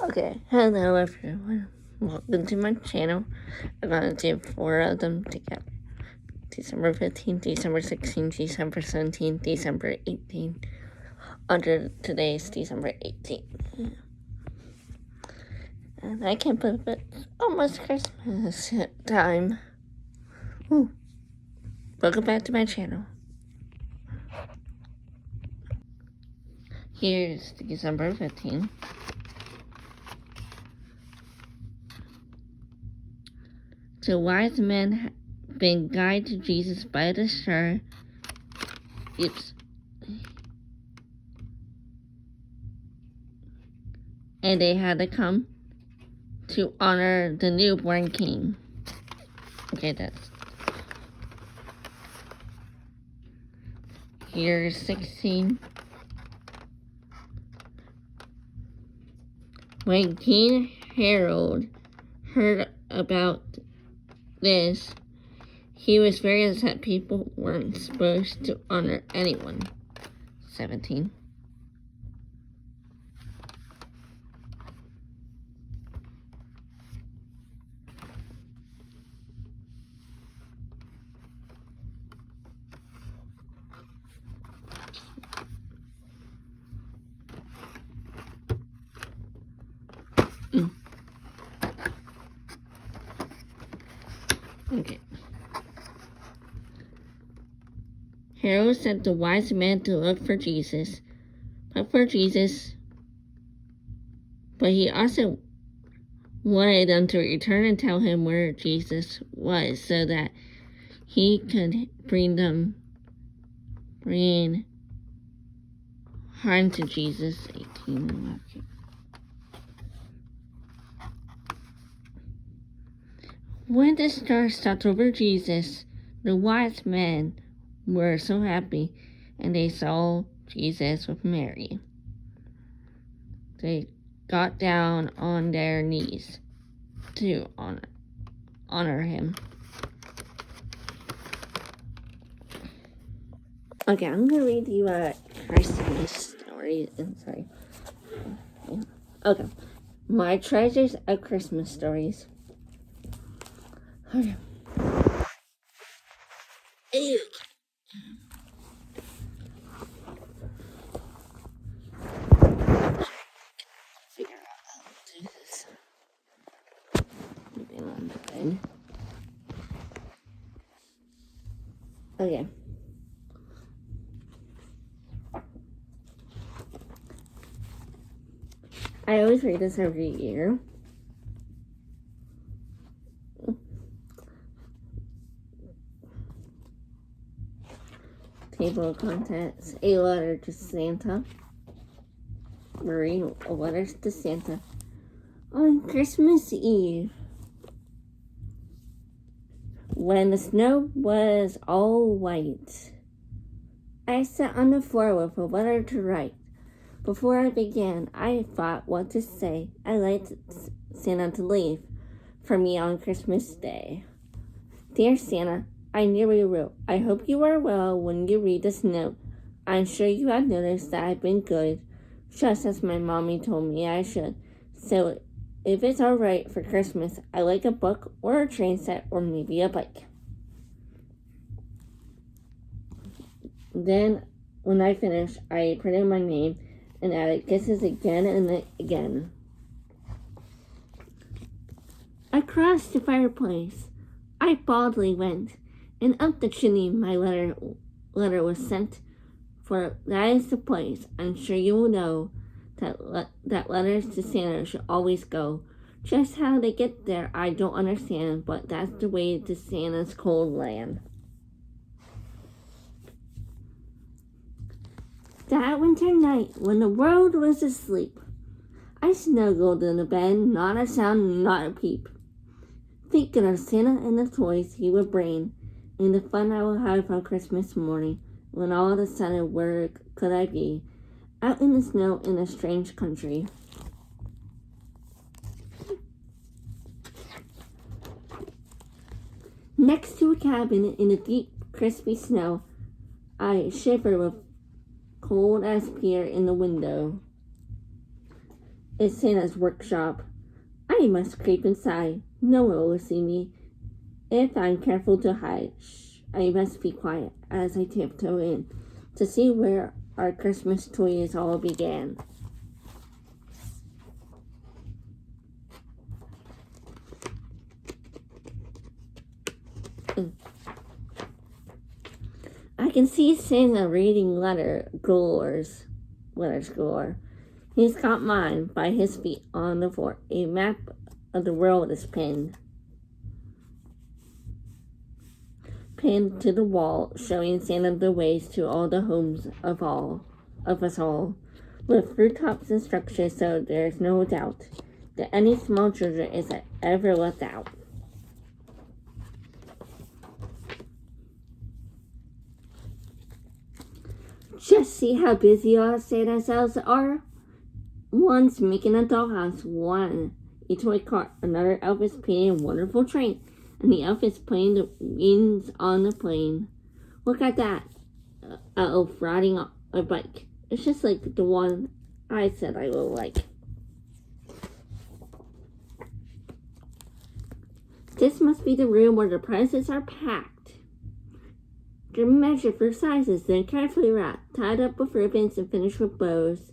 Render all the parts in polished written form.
Okay, hello everyone. Welcome to my channel. I'm gonna do 4 of them together. December 15th, December 16th, December 17th, December 18th. Under today's December 18th. And I can't believe it's almost Christmas time. Ooh. Welcome back to my channel. Here's December 15th. The wise men had been guided to Jesus by the star. And they had to come to honor the newborn king. Okay, that's... Here's 16. When King Herod heard about this, he was very upset people weren't supposed to honor anyone. 17. Okay. Herod sent the wise men to look for Jesus, but he also wanted them to return and tell him where Jesus was so that he could bring harm to Jesus. 18. When the star stopped over Jesus, the wise men were so happy, and they saw Jesus with Mary. They got down on their knees to honor him. Okay, I'm gonna read you a Christmas story. Sorry. Okay, my treasures of Christmas stories. Okay. Figure out how to do this. Maybe on the bed. Okay. I always read this every year. Table of contents. A letter to Santa. Marie, a letter to Santa. On Christmas Eve, when the snow was all white, I sat on the floor with a letter to write. Before I began, I thought what to say. I liked Santa to leave for me on Christmas Day. Dear Santa, I nearly wrote, I hope you are well when you read this note. I'm sure you have noticed that I've been good, just as my mommy told me I should. So if it's all right for Christmas, I like a book or a train set or maybe a bike. Then, when I finished, I printed my name and added kisses again and again. Across the fireplace, I boldly went, and up the chimney my letter was sent. For that is the place, I'm sure you will know, that letters to Santa should always go. Just how they get there, I don't understand, but that's the way to Santa's cold land. That winter night, when the world was asleep, I snuggled in the bed, not a sound, not a peep, thinking of Santa and the toys he would bring, and the fun I will have on Christmas morning, when all of a sudden, where could I be? Out in the snow in a strange country. Next to a cabin in the deep, crispy snow, I shivered with cold as Pierre in the window. is Santa's workshop. I must creep inside. No one will see me. If I'm careful to hide, I must be quiet as I tiptoe in to see where our Christmas toys all began. I can see Santa reading letters galore. He's got mine by his feet on the floor. A map of the world is pinned to the wall, showing Santa the ways to all the homes of us all, with rooftops and structures, so there's no doubt that any small children is ever left out. Just see how busy all Santa's elves are. One's making a dollhouse, one a toy car, another elf is painting a wonderful train, and the elf is playing the wings on the plane. Look at that elf riding a bike. It's just like the one I said I will like. This must be the room where the presents are packed. They're measured for sizes, then carefully wrapped, tied up with ribbons, and finished with bows,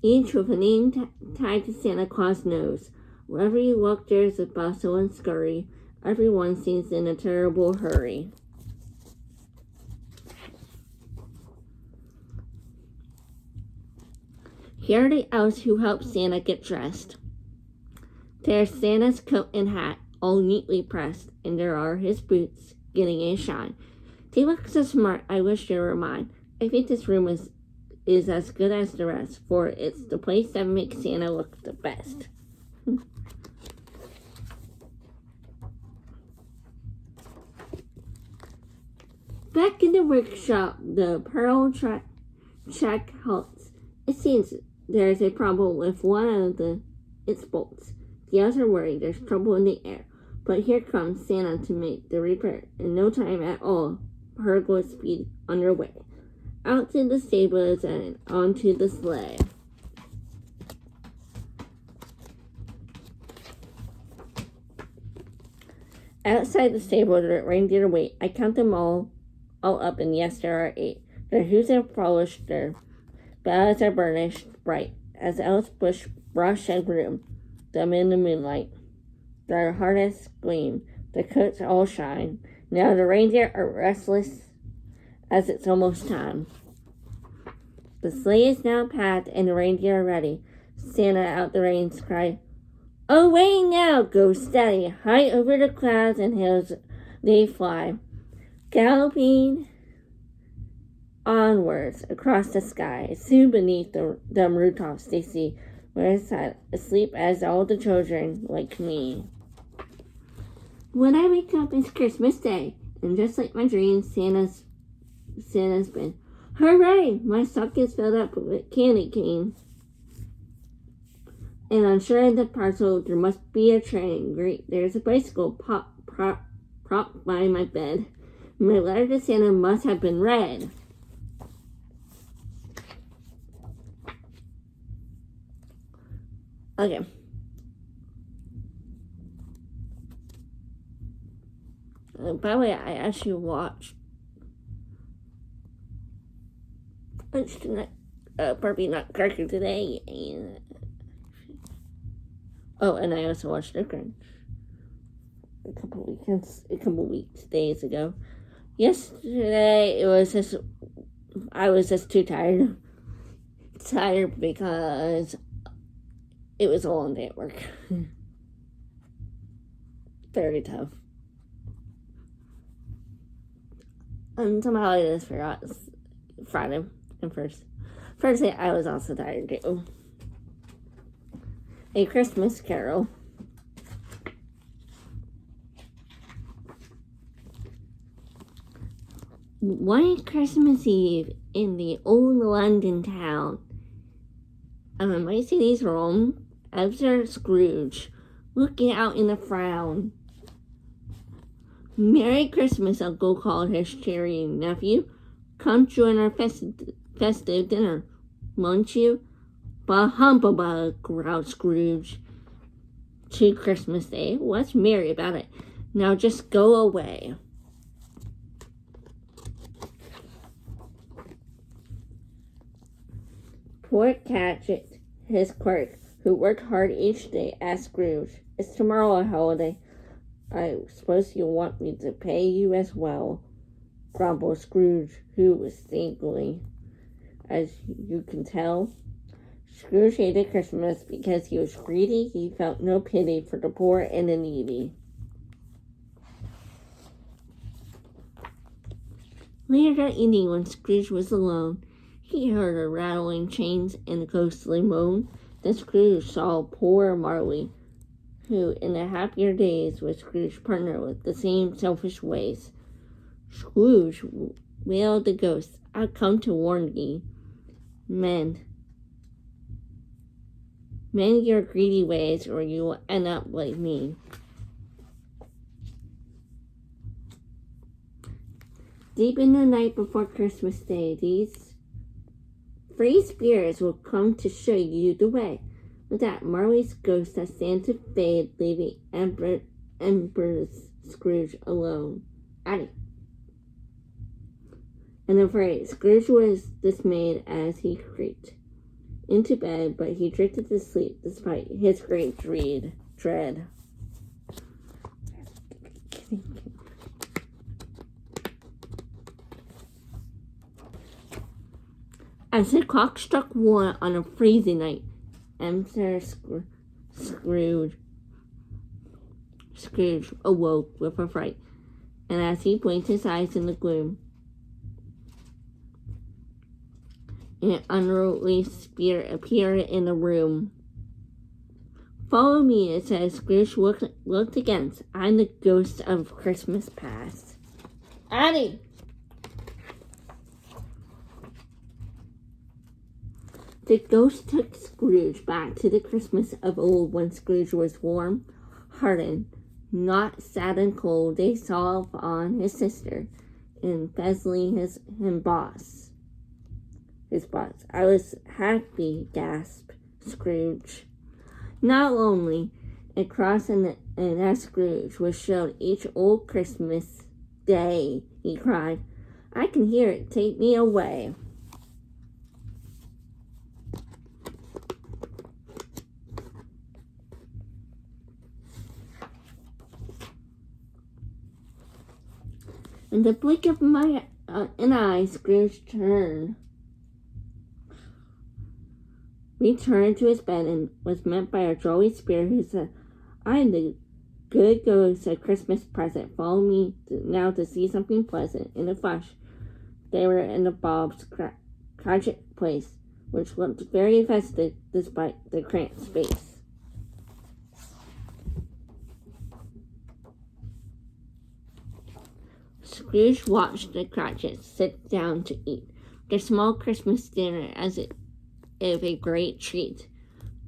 each with a name tied to Santa Claus' nose. Wherever you look, there's a bustle and scurry. Everyone seems in a terrible hurry. Here are the elves who help Santa get dressed. There's Santa's coat and hat, all neatly pressed, and there are his boots, getting a shine. They look so smart, I wish they were mine. I think this room is as good as the rest, for it's the place that makes Santa look the best. Back in the workshop, the pearl check halts. It seems there's a problem with one of its bolts. The others are worried there's trouble in the air. But here comes Santa to make the repair. In no time at all, hurgle speed underway. Out to the stables and onto the sleigh. Outside the stable, the reindeer wait. I count them all up, and yes, there are 8. Their hooves are polished, their bells are burnished bright, as elves brush and groom them in the moonlight. Their harness gleam, the coats all shine. Now the reindeer are restless as it's almost time. The sleigh is now packed and the reindeer are ready. Santa out the reins cried, "Away now, go steady, high over the clouds and hills they fly, galloping onwards across the sky. Soon beneath them rooftops they see, where asleep as all the children like me. When I wake up, it's Christmas Day, and just like my dreams, Santa's been. Hooray! My stocking's filled up with candy cane. And I'm sure in the parcel there must be a train. Great, there's a bicycle propped by my bed. My letter to Santa must have been read. Okay. By the way, I actually watched Barbie Nutcracker today, and and I also watched The Grinch a couple days ago. Yesterday, I was just too tired. Tired because it was a long day at work. Very tough. And somehow I just forgot Friday and Thursday I was also tired too. A Christmas Carol. One Christmas Eve in the old London town, my city's Rome, Ebenezer Scrooge, looking out in a frown. "Merry Christmas," Uncle called his cheery nephew. "Come join our festive dinner, won't you?" Bah humbug, growled Scrooge to Christmas Day. What's merry about it? Now just go away. Poor Cratchit, his clerk, who worked hard each day, asked Scrooge, "Is tomorrow a holiday? I suppose you want me to pay you as well," grumbled Scrooge, who was thankfully, as you can tell. Scrooge hated Christmas because he was greedy. He felt no pity for the poor and the needy. Later that evening, when Scrooge was alone, he heard a rattling chains and a ghostly moan. Then Scrooge saw poor Marley, who in the happier days was Scrooge's partner with the same selfish ways. Scrooge wailed the ghost, "I've come to warn ye. Mend your greedy ways, or you will end up like me." Deep in the night before Christmas Day, these free spirits will come to show you the way. With that, Marley's ghost has stand to fade, leaving Emperor's Scrooge alone. Addie. And afraid, Scrooge was dismayed as he crept into bed, but he drifted to sleep despite his great dread. As the clock struck 1 on a freezing night, Emperor Scrooge awoke with a fright, and as he blinked his eyes in the gloom, an unruly spirit appeared in the room. "Follow me," it said. Scrooge looked again. "I'm the ghost of Christmas past." Addie! The ghost took Scrooge back to the Christmas of old, when Scrooge was warm, hearted, not sad and cold. They saw on his sister, and Fesley his boss. "I was happy," gasped Scrooge. "Not lonely." And cross and as Scrooge was shown each old Christmas Day, he cried, "I can hear it, take me away." In the blink of an eye, Scrooge returned to his bed and was met by a jolly spirit who said, "I am the good ghost of Christmas present. Follow me now to see something pleasant." In a flash, they were in the Bob's Cratchit place, which looked very festive despite the cramped space. Scrooge watched the Cratchits sit down to eat their small Christmas dinner as if a great treat.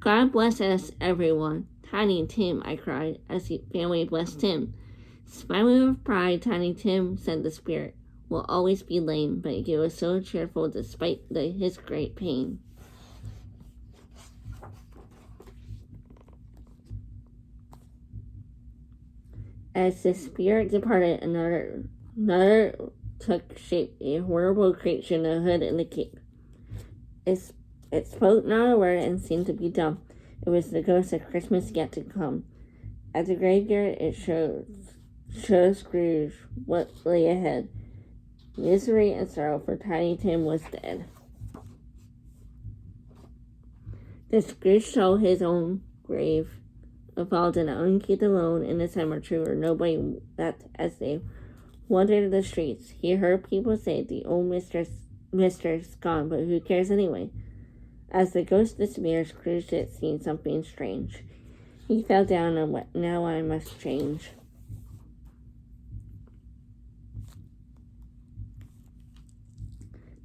"God bless us, everyone. Tiny Tim," I cried, as the family blessed him. Smiling with pride, Tiny Tim, said the spirit, "will always be lame, but he was so cheerful despite his great pain." As the spirit departed, another took shape, a horrible creature in a hood and a cape. It spoke not a word and seemed to be dumb. It was the ghost of Christmas yet to come. At the graveyard, it showed Scrooge what lay ahead. Misery and sorrow, for Tiny Tim was dead. Then Scrooge saw his own grave, followed and uncaged alone in the cemetery where nobody wept. As they wandered the streets, he heard people say, "The old mistress gone, but who cares anyway?" As the ghost disappeared, Scrooge had seen something strange. He fell down and wept. "Now I must change."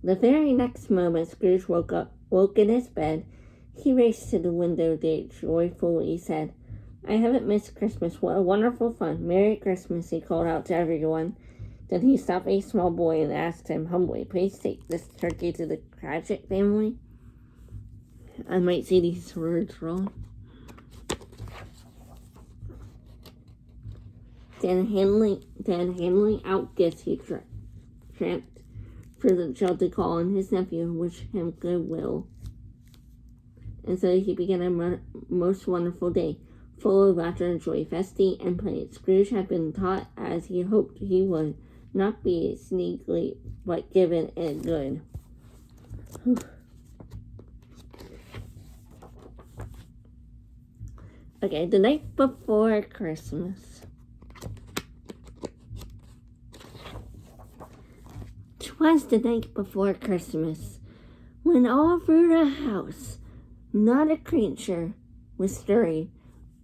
The very next moment, Scrooge woke in his bed. He raced to the window gate joyfully. He said, "I haven't missed Christmas. What a wonderful fun. Merry Christmas," he called out to everyone. Then he stopped a small boy and asked him humbly, "Please take this turkey to the Cratchit family." I might say these words wrong. Then handling out gifts, he tramped for the child to call on his nephew and wish him goodwill. And so he began a most wonderful day, full of laughter and joy, festy and play. Scrooge had been taught, as he hoped he would, not be sneakily, but given and good. Okay, the night before Christmas. 'Twas the night before Christmas, when all through the house not a creature was stirring,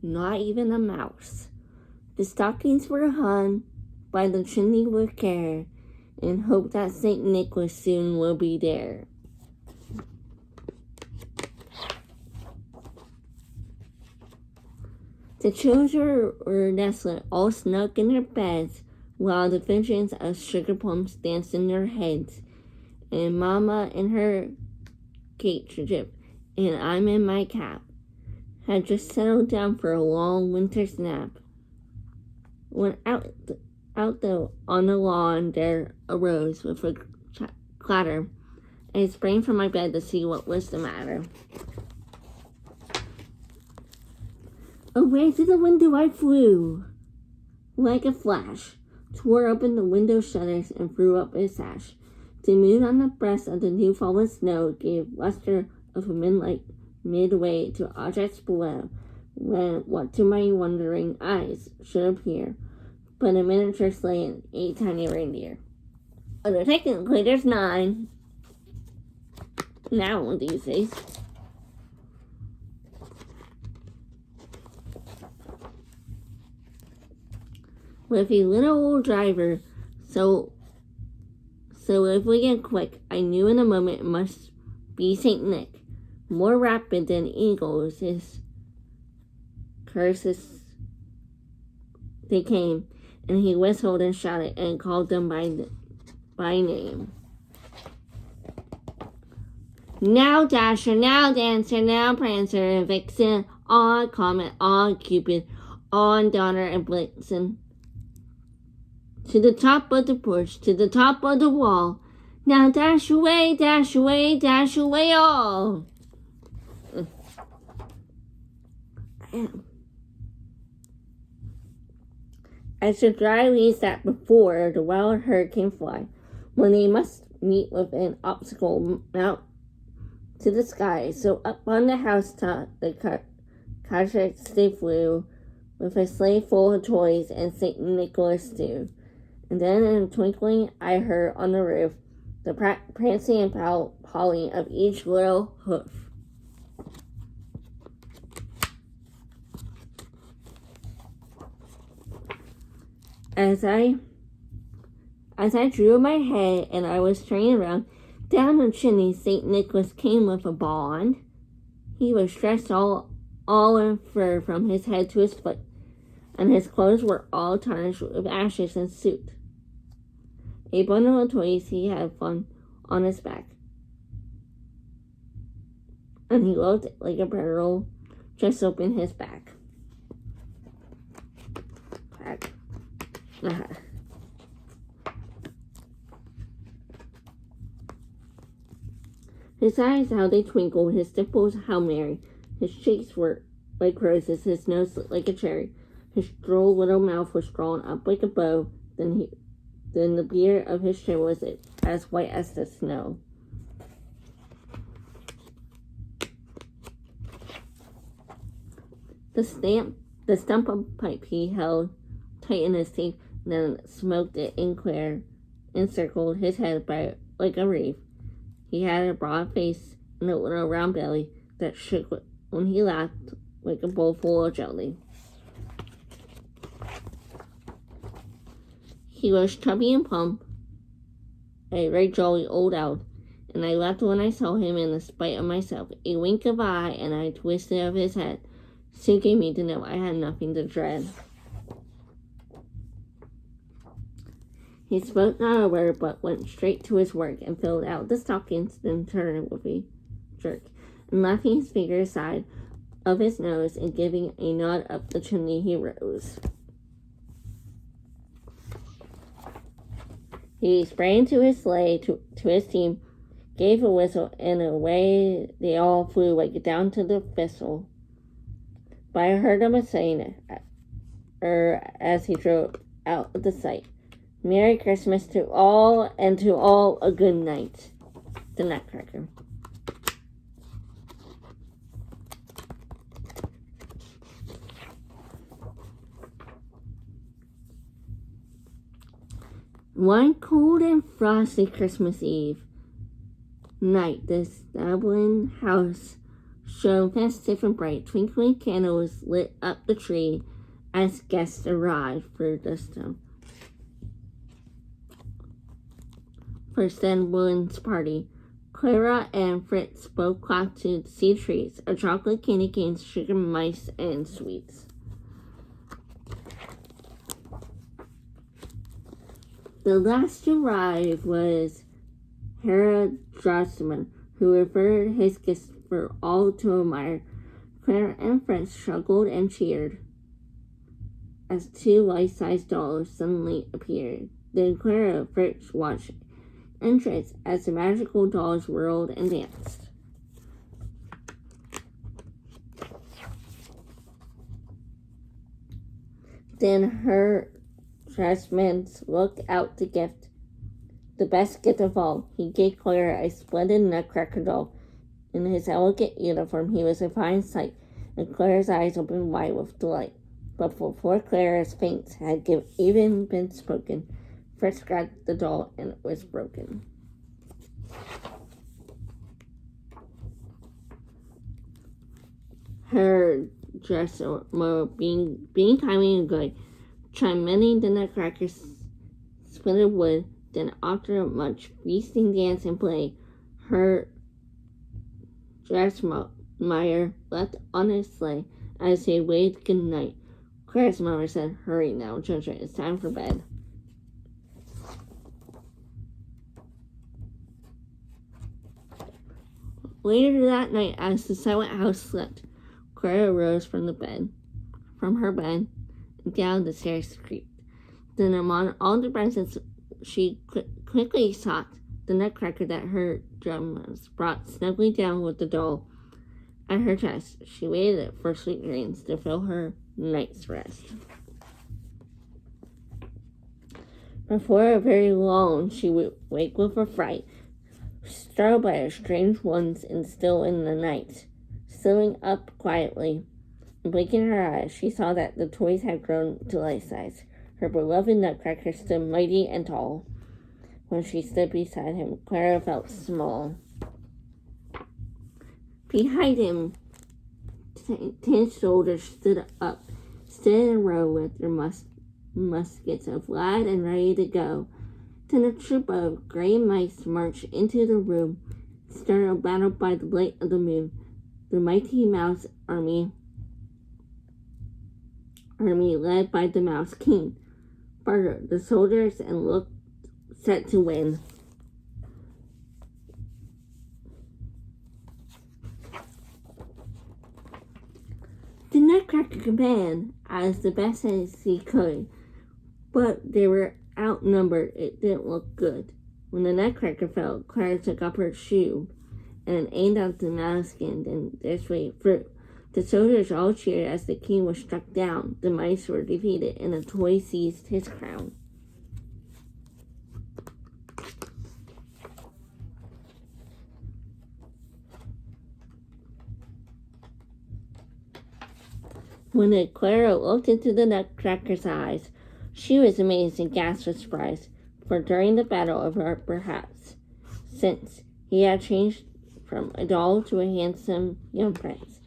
not even a mouse. The stockings were hung by the chimney with care, in hope that St. Nicholas soon will be there. The children were nestled all snug in their beds, while the visions of sugar plums danced in their heads, and Mama in her kerchief, and I'm in my cap, had just settled down for a long winter's nap. When out on the lawn there arose with a clatter. I sprang from my bed to see what was the matter. Away to the window I flew, like a flash, tore open the window shutters and threw up a sash. The moon on the breast of the new fallen snow gave luster of a moonlight midway to objects below, when what to my wondering eyes should appear but a miniature sleigh and 8 tiny reindeer. Although technically there's 9 now these days. With a little old driver, so if we get quick, I knew in a moment it must be St. Nick, more rapid than eagles. His curses they came, and he whistled and shouted and called them by name. Now Dasher, now Dancer, now Prancer and Vixen, on Comet, on Cupid, on Donner and Blitzen. To the top of the porch, to the top of the wall. Now dash away, dash away, dash away all. As the dry leaves that before the wild hurricane fly, when they must meet with an obstacle mount to the sky, so up on the housetop the cartridge they flew, with a sleigh full of toys and St. Nicholas too. And then in a twinkling I heard on the roof the prancing and pawing of each little hoof. As I drew my head and I was turning around, down the chimney St. Nicholas came with a ball. He was dressed all in fur from his head to his foot, and his clothes were all tarnished with ashes and soot. A bundle of toys he had on his back, and he looked like a barrel just opened his back. His eyes, how they twinkled, his dimples, how merry. His cheeks were like roses, his nose looked like a cherry. His droll little mouth was drawn up like a bow. Then the beard of his chin was as white as the snow. The stump of pipe he held tight in his teeth, then smoked it in clear, encircled his head by like a wreath. He had a broad face and a little round belly that shook when he laughed like a bowl full of jelly. He was chubby and plump, a very jolly old owl, and I laughed when I saw him in spite of myself. A wink of eye and a twist of his head soon gave me to know I had nothing to dread. He spoke not a word, but went straight to his work and filled out the stockings, then turned with a jerk. and laughing his finger aside of his nose and giving a nod up the chimney, he rose. He sprang to his sleigh, to his team, gave a whistle, and away they all flew like down to the thistle. But I heard him saying, as he drove out of the sight, "Merry Christmas to all, and to all a good night." The Nutcracker. One cold and frosty Christmas Eve night, the Dublin house shone festive and bright. Twinkling candles lit up the tree as guests arrived for Dublin's party. Clara and Fritz both flocked to see treats of chocolate, candy canes, sugar mice, and sweets. The last to arrive was Herr Drosselman, who referred his gifts for all to admire. Clara and Fritz struggled and cheered as two life-size dolls suddenly appeared. Then Clara and Fritz watched entrance as the magical dolls whirled and danced. Then Herr Dressman looked out the gift, the best gift of all. He gave Clara a splendid Nutcracker doll. In his elegant uniform, he was a fine sight, and Clara's eyes opened wide with delight. But before Clara's thanks had even been spoken, Fritz grabbed the doll and it was broken. Her dresser, being timely and good, tried many the Nutcracker's splintered wood. Then after much feasting, dance, and play, her Dressmeyer left on his sleigh as they waved good night. Clara's mother said, "Hurry now, children, it's time for bed." Later that night, as the silent house slept, Clara rose from her bed, and down the stairs creaked. Then among all the presents, she quickly sought the Nutcracker that her drummers brought snugly down with the doll at her chest. She waited for sweet dreams to fill her night's rest. Before very long, she would wake with a fright, startled by a strange ones and still in the night. Sitting up quietly and blinking her eyes, she saw that the toys had grown to life size. Her beloved Nutcracker stood mighty and tall. When she stood beside him, Clara felt small. Behind him, 10 soldiers stood in a row with their muskets flat and ready to go. Then a troop of gray mice marched into the room, started a battle by the light of the moon. The mighty mouse army led by the Mouse King, bartered the soldiers and looked set to win. The Nutcracker commanded as the best as he could, but they were outnumbered. It didn't look good. When the Nutcracker fell, Clara took up her shoe and aimed at the Mousekin and desperately fruit. The soldiers all cheered as the king was struck down. The mice were defeated, and the toy seized his crown. When Clara looked into the Nutcracker's eyes, she was amazed and gasped with surprise, for during the battle of her perhaps, since he had changed from a doll to a handsome young prince.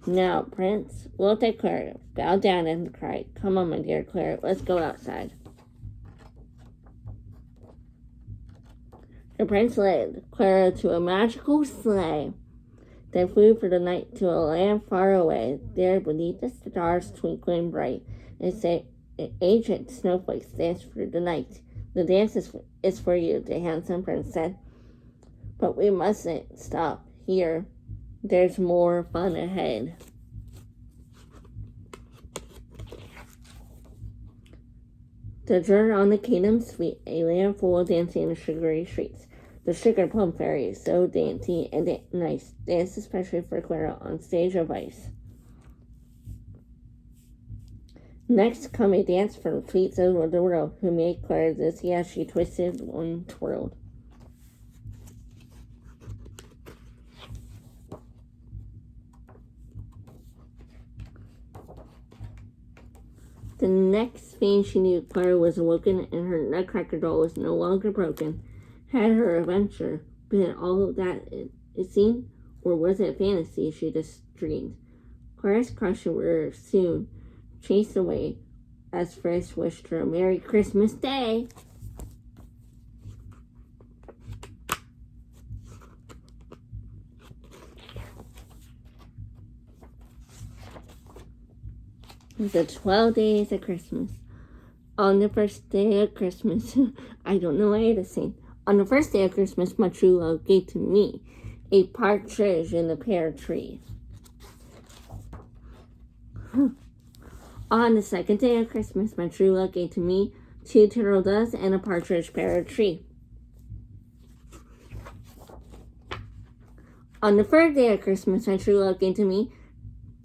Now, Prince looked at Clara, bowed down, and cried, "Come on, my dear Clara, let's go outside." The prince led Clara to a magical sleigh. They flew for the night to a land far away. There, beneath the stars twinkling bright, ancient snowflakes danced through the night. "The dance is for you," the handsome prince said. "But we mustn't stop here. There's more fun ahead. The journey on the Kingdom Sweet, a land full of dancing and sugary treats. The Sugar Plum Fairy is so dainty and nice. Dance especially for Clara on stage of ice. Next come a dance from Sweets over the world, who made Clara dizzy as she twisted and twirled. The next thing she knew, Clara was awoken and her nutcracker doll was no longer broken. Had her adventure been all that it seemed, or was it fantasy she just dreamed? Clara's crushes were soon chased away as Frisk wished her a Merry Christmas Day. The 12 days of Christmas. On the first day of Christmas, I don't know why to sing. On the first day of Christmas, my true love gave to me a partridge in a pear tree. On the second day of Christmas, my true love gave to me 2 turtle doves and a partridge pear tree. On the third day of Christmas, my true love gave to me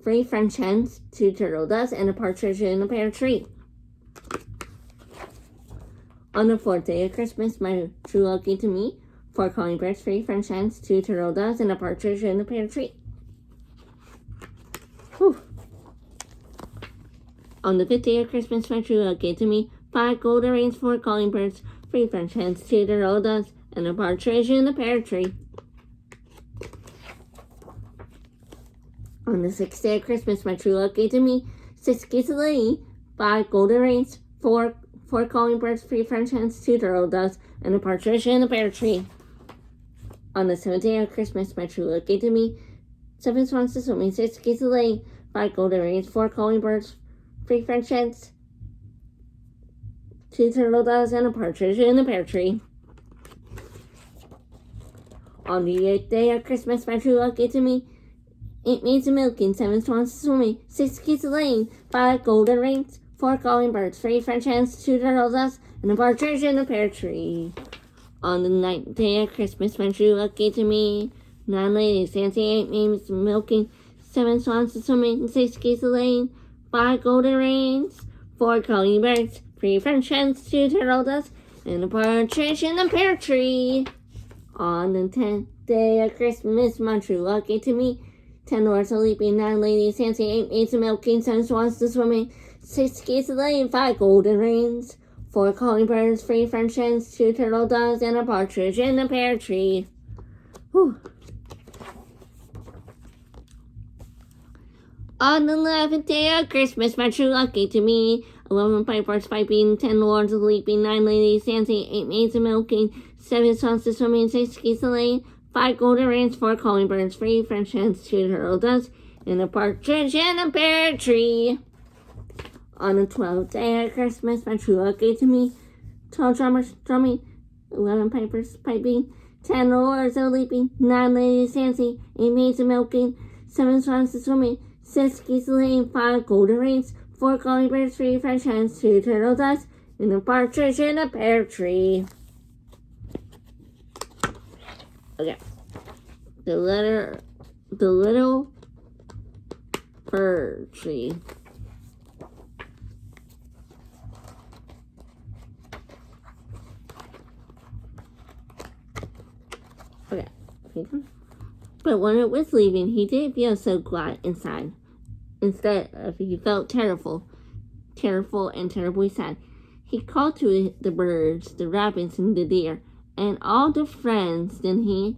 3 French hens, 2 turtle doves, and a partridge in a pear tree. On the fourth day of Christmas, my true love gave to me 4 calling birds, 3 French hens, 2 turtle doves, and a partridge in a pear tree. Whew. On the fifth day of Christmas, my true love gave to me 5 golden rings, 4 calling birds, 3 French hens, 2 turtle doves, and a partridge in a pear tree. On the sixth day of Christmas, my true love gave to me 6 geese of laying, 5 golden rings, 4 calling birds, 3 French hens, 2 turtle doves, and a partridge in a pear tree. On the seventh day of Christmas, my true love gave to me 7 swans to swimming, 6 geese of laying, 5 golden rings, 4 calling birds, 3 French hens, 2 turtle doves, and a partridge in a pear tree. On the 8th day of Christmas, my true love gave to me 8 maids of milking, 7 swans swimming, 6 geese laying, 5 golden rings, 4 calling birds, 3 French hens, 2 turtle doves, and a partridge in a pear tree. On the 9th day of Christmas, my true love gave to me 9 ladies, 8 maids of milking, 7 swans swimming, 6 geese laying, 5 golden rings, 4 calling birds, 3 French hens, 2 turtle doves, and a partridge in a pear tree. On the 10th day of Christmas, my true love gave to me 10 lords of leaping, 9 ladies, 8 maids of milking, 7 swans to swimming, 6 geese laying, 5 golden rings, 4 calling birds, 3 French hens, 2 turtle doves, and a partridge in a pear tree. Whew. On the 11th day of Christmas, my true love gave to me 11 pipers piping, 10 lords of leaping, 9 ladies, 8 maids of milking, 7 swans to swimming, 6 geese laying, 5 golden rings, 4 calling birds, 3 French hens, 2 turtle doves, and a partridge in a pear tree. On the 12th day of Christmas, my true love gave to me 12 drummers drumming, 11 pipers piping, 10 lords of leaping, 9 ladies dancing, 8 maids of milking, 7 swans to swimming, 6 geese laying, 5 golden rings, 4 calling birds, 3 French hens, 2 turtle doves, and a partridge in a pear tree. Okay. The little fir tree. Okay. But when it was leaving, he didn't feel so glad inside. Instead of he felt terrible and terribly sad. He called to the birds, the rabbits, and the deer, and all the friends that he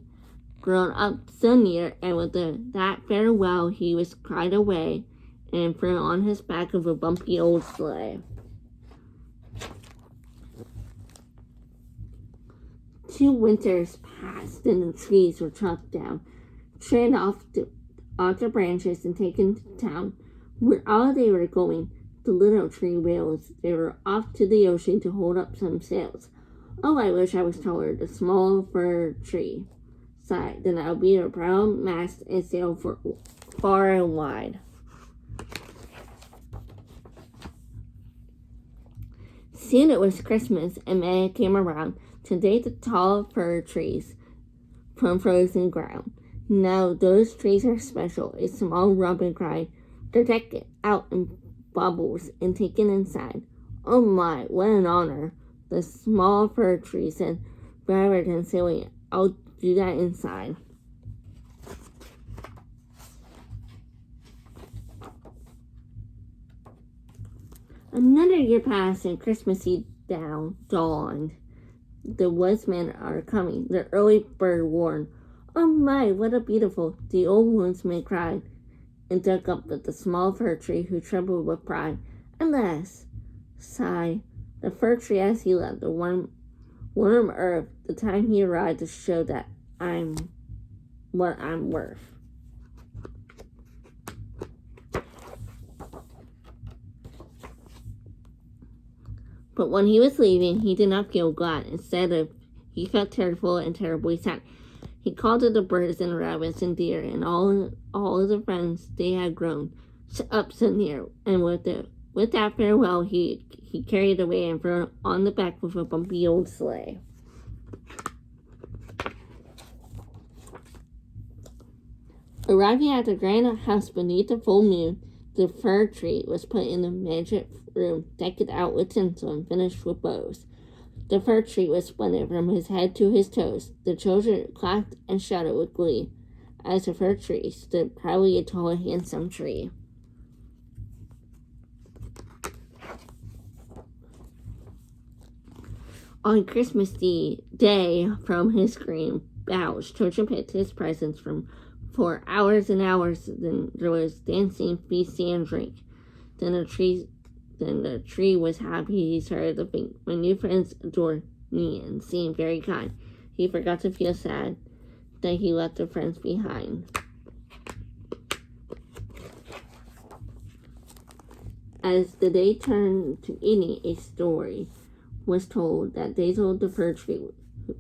grown up so near, and with that farewell he was cried away and thrown on his back of a bumpy old sleigh. 2 winters passed, and the trees were chopped down, trimmed off the branches, and taken to town, where all they were going. The little tree wails. They were off to the ocean to hold up some sails. Oh, I wish I was taller, the small fir tree side. Then I'll be a brown mast and sail for far and wide. Soon it was Christmas, and May came around to date the tall fir trees from frozen ground. Now those trees are special. A small robin cried. They're decked out in baubles and taken inside. Oh my, what an honor! The small fir tree said, rather than saying, I'll do that inside. Another year passed and Christmas Eve dawned. The woodsmen are coming, the early bird warned. Oh my, what a beautiful, the old woodsman cried, and dug up the small fir tree who trembled with pride. Alas, sighed the fir tree as he left the warm earth, the time he arrived to show that I'm what I'm worth. But when he was leaving, he did not feel glad. Instead, he felt tearful and terribly sad. He called to the birds and rabbits and deer and all of the friends they had grown up so near. And with that farewell, he carried away and threw on the back with a bumpy old sleigh. Arriving at the grand house beneath the full moon, the fir tree was put in the magic room, decked out with tinsel and finished with bows. The fir tree was splendid from his head to his toes. The children clapped and shouted with glee as the fir tree stood proudly a tall, handsome tree. On Christmas Day, from his green boughs, children picked his presents for hours and hours. Then there was dancing, feasting, and drink. Then the tree was happy. He started to think, my new friends adored me and seemed very kind. He forgot to feel sad that he left the friends behind. As the day turned to evening, a story was told that days old the fir tree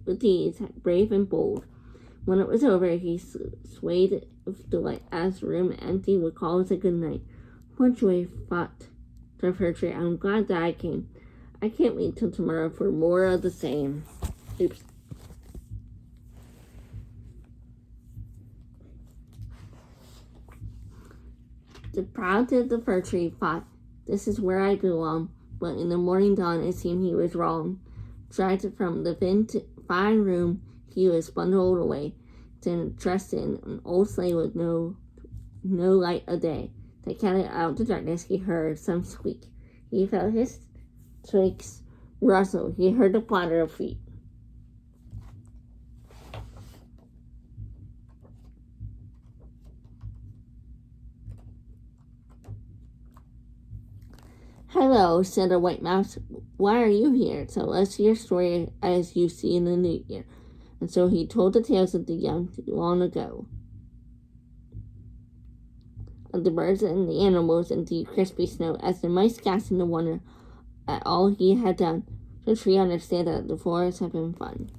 with deeds brave and bold. When it was over, he swayed with delight as the room emptied with calls a good night. What joy, thought the fir tree. I'm glad that I came. I can't wait till tomorrow for more of the same. Oops. The proud of the fir tree thought, this is where I belong. But in the morning dawn, it seemed he was wrong. Dragged from the fine room, he was bundled away, then dressed in an old sleigh with no light of day. That counted out the darkness, he heard some squeak. He felt his twigs rustle. He heard the patter of feet. Hello, said the white mouse. Why are you here? Tell us your story as you see in the new year. And so he told the tales of the young long ago, of the birds and the animals and the crispy snow. As the mice gasped in wonder at all he had done, the tree understood that the forest had been fun.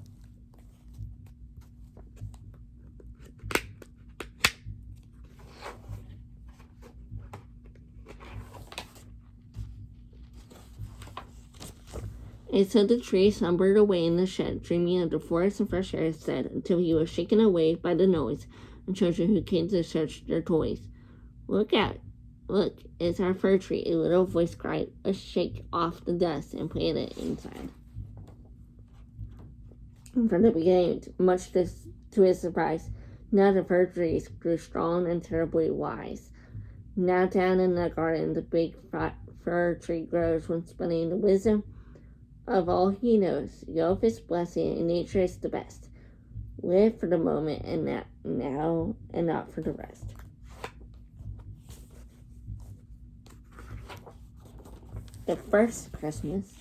And so the tree slumbered away in the shed, dreaming of the forest and fresh air instead, until he was shaken away by the noise and children who came to search their toys. Look, it's our fir tree, a little voice cried. Let's shake off the dust and plant it inside. And from the beginning, much to his surprise, now the fir trees grew strong and terribly wise. Now down in the garden, the big fir tree grows when spreading the wisdom of all he knows. Go with his blessing, and nature is the best. Live for the moment and now and not for the rest. The first Christmas.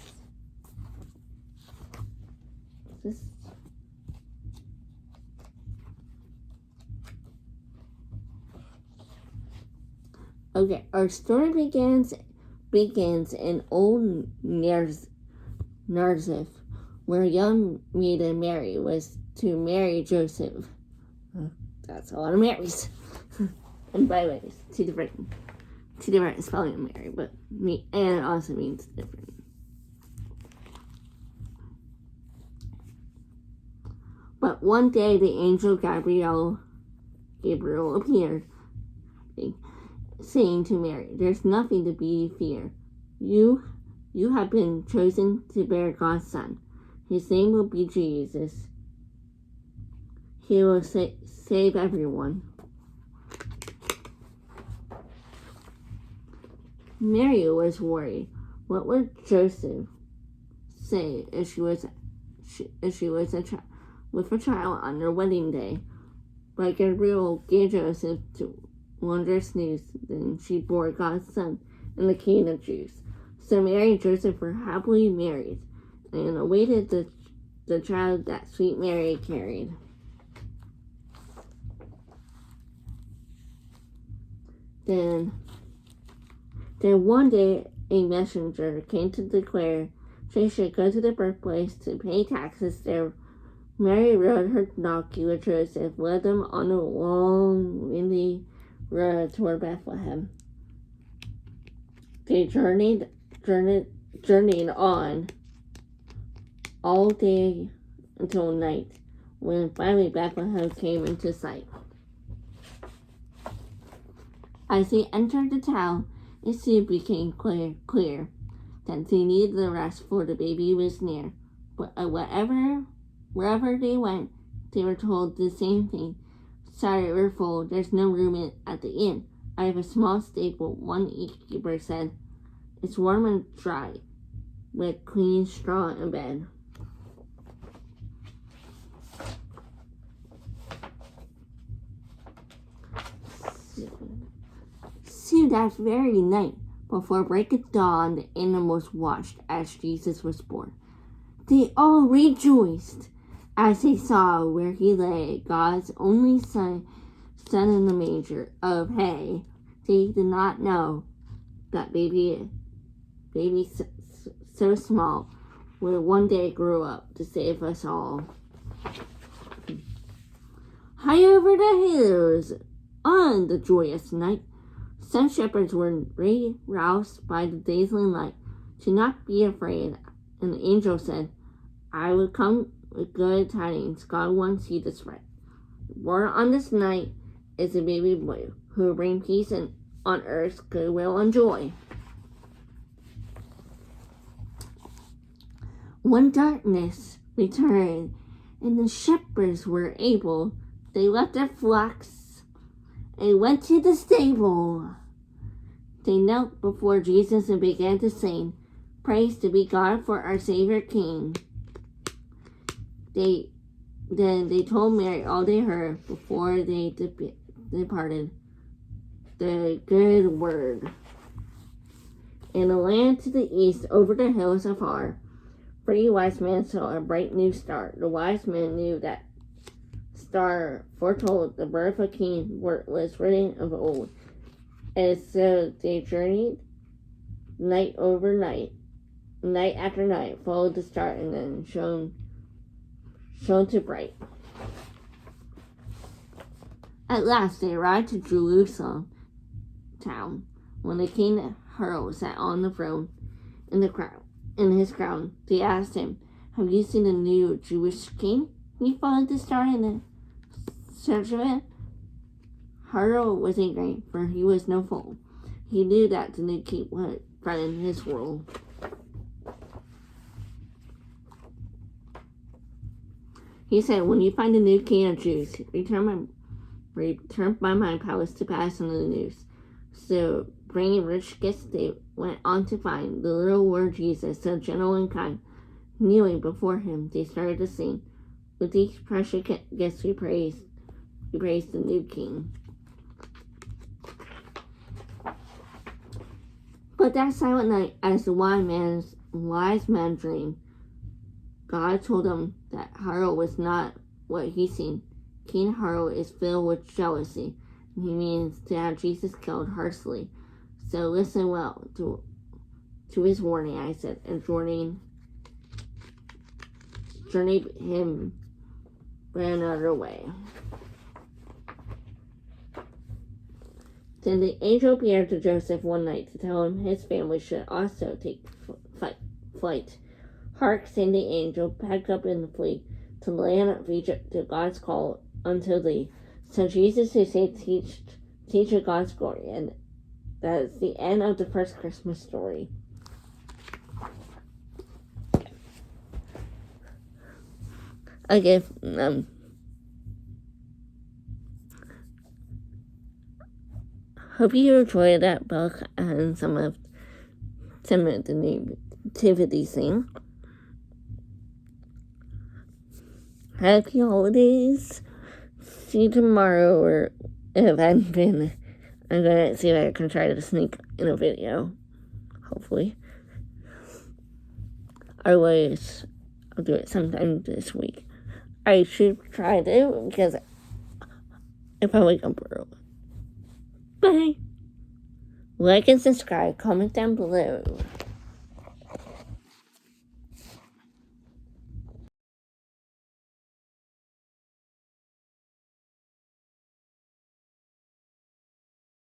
Okay, our story begins in old Nazareth, where young maiden Mary was to marry Joseph. That's a lot of Marys. And by the way, it's two different spelling of Mary, but and it also means different. But one day the angel Gabriel appeared, saying to Mary, "There's nothing to be feared. You have been chosen to bear God's Son. His name will be Jesus. He will save everyone." Mary was worried. What would Joseph say if she was with a child on their wedding day? But Gabriel gave Joseph the wondrous news. Then she bore God's Son and the King of Jews. So Mary and Joseph were happily married and awaited the child that sweet Mary carried. Then one day a messenger came to declare she should go to the birthplace to pay taxes there. Mary rode her donkey with Joseph, led them on a long, windy road toward Bethlehem. They journeyed on all day until night, when finally Bethlehem came into sight. As they entered the town, it soon became clear that they needed the rest, for the baby was near. But wherever they went, they were told the same thing. "Sorry, we're full. There's no room at the inn. I have a small stable," one innkeeper said. "It's warm and dry, with clean straw and bed." Soon that very night, before break of dawn, the animals watched as Jesus was born. They all rejoiced as they saw where he lay, God's only son in the manger of hay. They did not know that baby so small would one day grow up to save us all. High over the hills, on the joyous night, some shepherds were roused by the dazzling light. "Do not be afraid," and the angel said, "I will come with good tidings God wants you to spread. Born on this night is a baby boy who will bring peace on earth, goodwill and joy." When darkness returned and the shepherds were able, they left their flocks and went to the stable. They knelt before Jesus and began to sing, "Praise to be God for our Savior King." Then they told Mary all they heard before they departed, the good word. In a land to the east, over the hills afar, 3 wise men saw a bright new star. The wise men knew that star foretold the birth of a king was written of old. And so they journeyed night after night, followed the star, and then shone to bright. At last they arrived to Jerusalem town. When the king Herod sat on the throne in his crown, they asked him, "Have you seen the new Jewish king?" He followed the star in the search of it. Herod was angry, for he was no fool. He knew that the new king would threaten his rule. He said, "When you find a new king of Jews, return by my palace to pass on the news." So, bringing rich gifts, they went on to find the little Lord Jesus, so gentle and kind. Kneeling before him, they started to sing, "With these precious gifts we praise the new king." But that silent night, as the wise man dreamed, God told him that Herod was not what he seemed. King Herod is filled with jealousy, and he means to have Jesus killed harshly. So listen well to his warning, I said, and journeyed him by another way. Then the angel appeared to Joseph one night to tell him his family should also take flight. Hark, sang the angel, packed up in the fleet to the land of Egypt to God's call unto thee. So Jesus who saved teach of God's glory. And that is the end of the first Christmas story. Okay, hope you enjoyed that book and some of the nativity scene. Happy holidays. See you tomorrow, or if I'm gonna see if I can try to sneak in a video. Hopefully. Otherwise, I'll do it sometime this week. I should try to, because if I wake up early. Bye. Like and subscribe. Comment down below.